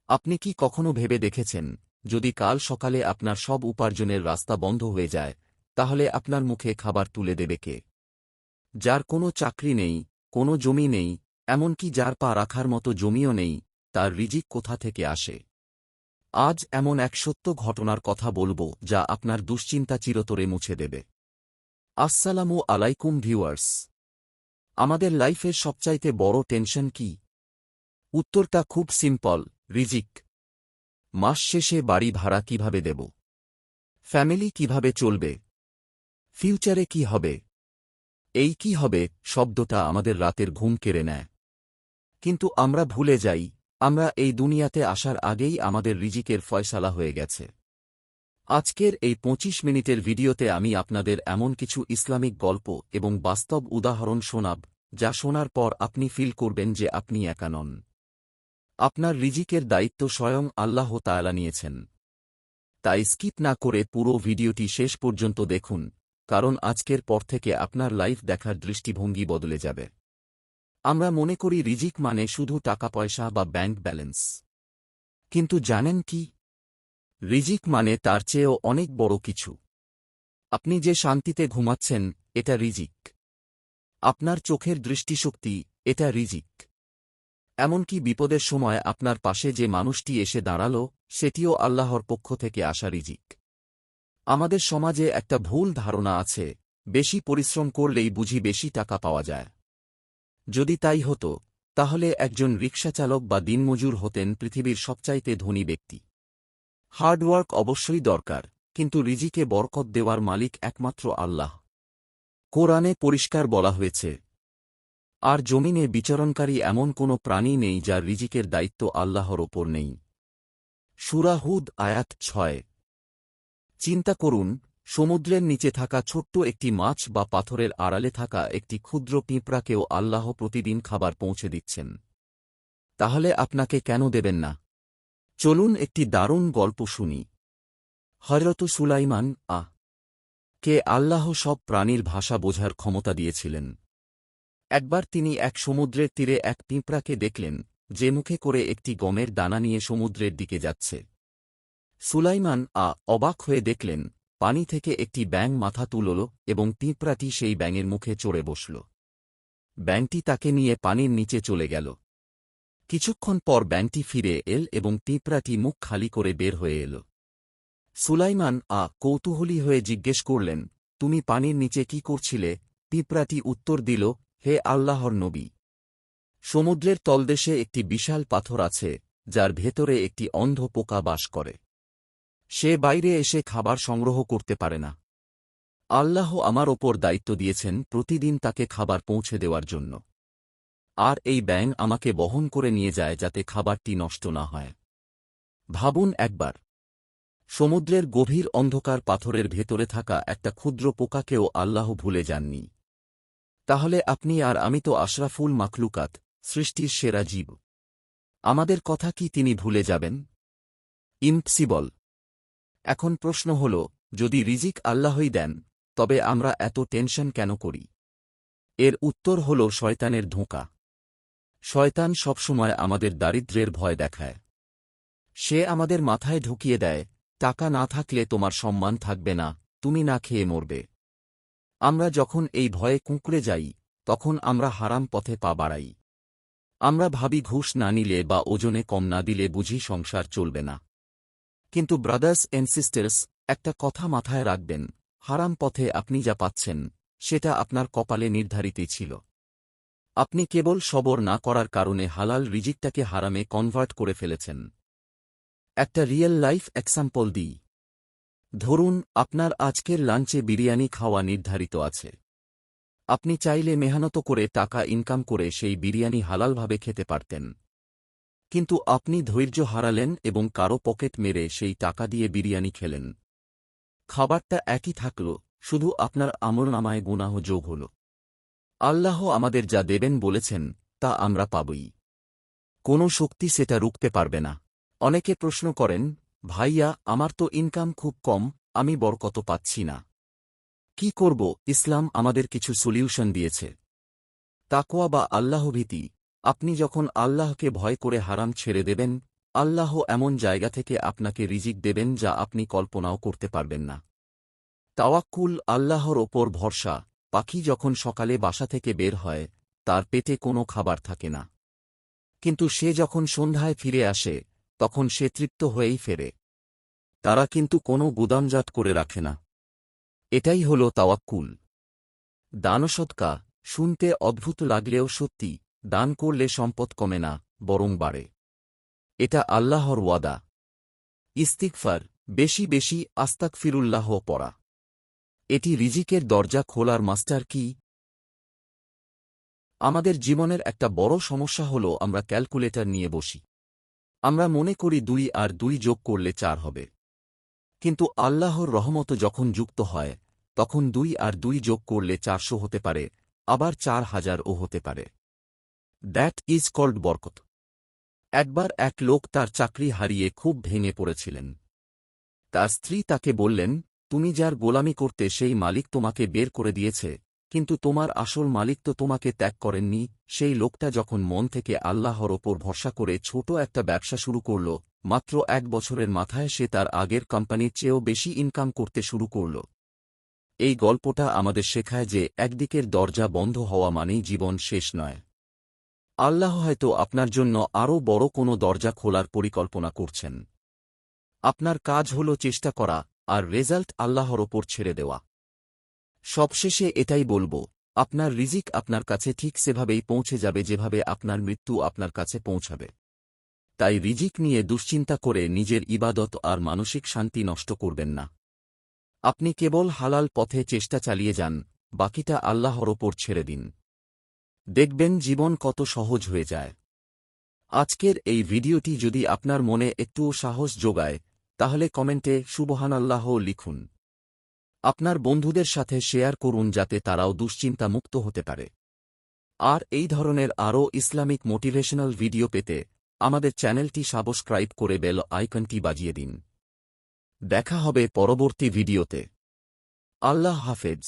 আপনি কি কখনো ভেবে দেখেছেন, যদি কাল সকালে আপনার সব উপার্জনের রাস্তা বন্ধ হয়ে যায়, তাহলে আপনার মুখে খাবার তুলে দেবে কে? যার কোনো চাকরি নেই, কোনো জমি নেই, এমনকি যার পা রাখার মতো জমিও নেই, তার রিজিক কোথা থেকে আসে? আজ এমন এক সত্য ঘটনার কথা বলবো যা আপনার দুশ্চিন্তা চিরতরে মুছে দেবে। আসসালামু আলাইকুম ভিউয়ার্স। আমাদের লাইফের সবচাইতে বড় টেনশন কি? উত্তরটা খুব সিম্পল, রিজিক। মাস শেষে বাড়ি ভাড়া কিভাবে দেব? ফ্যামিলি কিভাবে চলবে? ফিউচারে কি হবে? এই কি হবে শব্দটা আমাদের রাতের ঘুম কেড়ে নেয়। কিন্তু আমরা ভুলে যাই, আমরা এই দুনিয়াতে আসার আগেই আমাদের রিজিকের ফয়সালা হয়ে গেছে। আজকের এই ২৫ মিনিটের ভিডিওতে আমি আপনাদের এমন কিছু ইসলামিক গল্প এবং বাস্তব উদাহরণ শোনাব, যা শোনার পর আপনি ফিল করবেন যে আপনি একা নন। আপনার রিজিকের দায়িত্ব স্বয়ং আল্লাহ তাআলা নিয়েছেন। তাই স্কিপ না করে পুরো ভিডিওটি শেষ পর্যন্ত দেখুন, কারণ আজকের পর থেকে আপনার লাইফ দেখার দৃষ্টিভঙ্গি বদলে যাবে। আমরা মনে করি রিজিক মানে শুধু টাকা পয়সা বা ব্যাংক ব্যালেন্স। কিন্তু জানেন কি? রিজিক মানে তার চেয়েও অনেক বড় কিছু। আপনি যে শান্তিতে ঘুমাচ্ছেন, এটা রিজিক। আপনার চোখের দৃষ্টিশক্তি, এটা রিজিক। এমনকি বিপদের সময় আপনার পাশে যে মানুষটি এসে দাঁড়াল, সেটিও আল্লাহর পক্ষ থেকে আসা রিজিক। আমাদের সমাজে একটা ভুল ধারণা আছে, বেশি পরিশ্রম করলেই বুঝি বেশি টাকা পাওয়া যায়। যদি তাই হতো, তাহলে একজন রিকশাচালক বা দিনমজুর হতেন পৃথিবীর সবচাইতে ধনী ব্যক্তি। হার্ডওয়ার্ক অবশ্যই দরকার, কিন্তু রিজিকে বরকত দেওয়ার মালিক একমাত্র আল্লাহ। কোরআনে পরিষ্কার বলা হয়েছে, আর জমিনে বিচরণকারী এমন কোনো প্রাণী নেই যার রিজিকের দায়িত্ব আল্লাহর ওপর নেই। সূরা হুদ আয়াত ৬। চিন্তা করুন, সমুদ্রের নিচে থাকা ছোট্ট একটি মাছ বা পাথরের আড়ালে থাকা একটি ক্ষুদ্র পিঁপড়াকেও আল্লাহ প্রতিদিন খাবার পৌঁছে দিচ্ছেন। তাহলে আপনাকে কেন দেবেন না? চলুন একটি দারুণ গল্প শুনি। হযরত সুলাইমান কে আল্লাহ সব প্রাণীর ভাষা বোঝার ক্ষমতা দিয়েছিলেন। একবার তিনি এক সমুদ্রের তীরে এক পিঁপড়াকে দেখলেন, যে মুখে করে একটি গমের দানা নিয়ে সমুদ্রের দিকে যাচ্ছে। সুলাইমান অবাক হয়ে দেখলেন, পানি থেকে একটি ব্যাঙ মাথা তুলল এবং পিঁপড়াটি সেই ব্যাঙের মুখে চড়ে বসল। ব্যাঙটি তাকে নিয়ে পানির নিচে চলে গেল। কিছুক্ষণ পর ব্যাঙটি ফিরে এল এবং পিঁপড়াটি মুখ খালি করে বের হয়ে এল। সুলাইমান কৌতূহলী হয়ে জিজ্ঞেস করলেন, তুমি পানির নিচে কি করছিলে? পিঁপড়াটি উত্তর দিল, হে আল্লাহর নবী, সমুদ্রের তলদেশে একটি বিশাল পাথর আছে, যার ভেতরে একটি অন্ধ পোকা বাস করে। সে বাইরে এসে খাবার সংগ্রহ করতে পারে না। আল্লাহ আমার ওপর দায়িত্ব দিয়েছেন প্রতিদিন তাকে খাবার পৌঁছে দেওয়ার জন্য। আর এই ব্যাঙ আমাকে বহন করে নিয়ে যায় যাতে খাবারটি নষ্ট না হয়। ভাবুন একবার, সমুদ্রের গভীর অন্ধকার পাথরের ভেতরে থাকা একটা ক্ষুদ্র পোকাকেও আল্লাহ ভুলে যাননি। তাহলে আপনি আর আমি তো আশরাফুল মাখলুকাত, সৃষ্টির সেরা জীব। আমাদের কথা কি তিনি ভুলে যাবেন? ইম্পসিবল। এখন প্রশ্ন হল, যদি রিজিক আল্লাহই দেন, তবে আমরা এত টেনশন কেন করি? এর উত্তর হল শয়তানের ধোঁকা। শয়তান সবসময় আমাদের দারিদ্র্যের ভয় দেখায়। সে আমাদের মাথায় ঢুকিয়ে দেয়, টাকা না থাকলে তোমার সম্মান থাকবে না, তুমি না খেয়ে মরবে। আমরা যখন এই ভয়ে কুঁকড়ে যাই, তখন আমরা হারাম পথে পা বাড়াই। আমরা ভাবি ঘুষ না নিলে বা ওজনে কম না দিলে বুঝি সংসার চলবে না। কিন্তু ব্রাদার্স এন্ড সিস্টার্স, একটা কথা মাথায় রাখবেন, হারাম পথে আপনি যা পাচ্ছেন, সেটা আপনার কপালে নির্ধারিতই ছিল। আপনি কেবল সবর না করার কারণে হালাল রিজিকটাকে হারামে কনভার্ট করে ফেলেছেন। একটা রিয়েল লাইফ এক্সাম্পল দিই। ধরুন, আপনার আজকের লাঞ্চে বিরিয়ানি খাওয়া নির্ধারিত আছে। আপনি চাইলে মেহনত করে টাকা ইনকাম করে সেই বিরিয়ানি হালালভাবে খেতে পারতেন। কিন্তু আপনি ধৈর্য হারালেন এবং কারো পকেট মেরে সেই টাকা দিয়ে বিরিয়ানি খেলেন। খাবারটা একই থাকল, শুধু আপনার আমলনামায় গুনাহ যোগ হল। আল্লাহ আমাদের যা দেবেন বলেছেন, তা আমরা পাবই। কোনো শক্তি সেটা রুখতে পারবে না। অনেকে প্রশ্ন করেন, ভাইয়া, আমার তো ইনকাম খুব কম, আমি বরকত পাচ্ছি না। কি করব? ইসলাম আমাদের কিছু সলিউশন দিয়েছে। তাকওয়া বা আল্লাহভীতি। আপনি যখন আল্লাহকে ভয় করে হারাম ছেড়ে দেবেন, আল্লাহ এমন জায়গা থেকে আপনাকে রিজিক দেবেন যা আপনি কল্পনাও করতে পারবেন না। তাওয়াক্কুল, আল্লাহর ওপর ভরসা। পাখি যখন সকালে বাসা থেকে বের হয়, তার পেটে কোনো খাবার থাকে না। কিন্তু সে যখন সন্ধ্যায় ফিরে আসে, তখন সে তৃপ্ত হয়েই ফেরে। তারা কিন্তু কোনো গুদামজাত করে রাখে না। এটাই হল তাওয়াক্কুল। দান ও সদকা, শুনতে অদ্ভুত লাগলেও সত্যি, দান করলে সম্পদ কমে না, বরং বাড়ে। এটা আল্লাহর ওয়াদা। ইস্তিগফার, বেশি বেশি আস্তাগফিরুল্লাহ পড়া। এটি রিজিকের দরজা খোলার মাস্টার কি। আমাদের জীবনের একটা বড় সমস্যা হল আমরা ক্যালকুলেটর নিয়ে বসি। আমরা মনে করি 2 আর 2 যোগ করলে 4 হবে। কিন্তু আল্লাহর রহমত যখন যুক্ত হয়, তখন 2 আর 2 যোগ করলে 400 হতে পারে, আবার 4000ও হতে পারে। দ্যাট ইজ কল্ড বরকত। একবার এক লোক তার চাকরি হারিয়ে খুব ভেঙে পড়েছিলেন। তার স্ত্রী তাকে বললেন, তুমি যার গোলামি করতে সেই মালিক তোমাকে বের করে দিয়েছে, কিন্তু তোমার আসল মালিক তো তোমাকে ত্যাগ করেননি। সেই লোকটা যখন মন থেকে আল্লাহর ওপর ভরসা করে ছোট একটা ব্যবসা শুরু করল, মাত্র 1 বছরের মাথায় সে তার আগের কোম্পানির চেয়েও বেশি ইনকাম করতে শুরু করল। এই গল্পটা আমাদের শেখায় যে একদিকের দরজা বন্ধ হওয়া মানেই জীবন শেষ নয়। আল্লাহ হয়তো আপনার জন্য আরও বড় কোনো দরজা খোলার পরিকল্পনা করছেন। আপনার কাজ হল চেষ্টা করা, আর রেজাল্ট আল্লাহর ওপর ছেড়ে দেওয়া। সবশেষে এটাই বলবো, আপনার রিজিক আপনার কাছে ঠিক সেভাবেই পৌঁছে যাবে যেভাবে আপনার মৃত্যু আপনার কাছে পৌঁছাবে। তাই রিজিক নিয়ে দুশ্চিন্তা করে নিজের ইবাদত আর মানসিক শান্তি নষ্ট করবেন না। আপনি কেবল হালাল পথে চেষ্টা চালিয়ে যান, বাকিটা আল্লাহর ওপর ছেড়ে দিন। দেখবেন জীবন কত সহজ হয়ে যায়। আজকের এই ভিডিওটি যদি আপনার মনে একটুও সাহস যোগায়, তাহলে কমেন্টে সুবহানাল্লাহ লিখুন। আপনার বন্ধুদের সাথে শেয়ার করুন যাতে তারাও দুশ্চিন্তা মুক্ত হতে পারে। আর এই ধরনের আরও ইসলামিক মোটিভেশনাল ভিডিও পেতে আমাদের চ্যানেলটি সাবস্ক্রাইব করে বেল আইকনটি বাজিয়ে দিন। দেখা হবে পরবর্তী ভিডিওতে। আল্লাহ হাফেজ।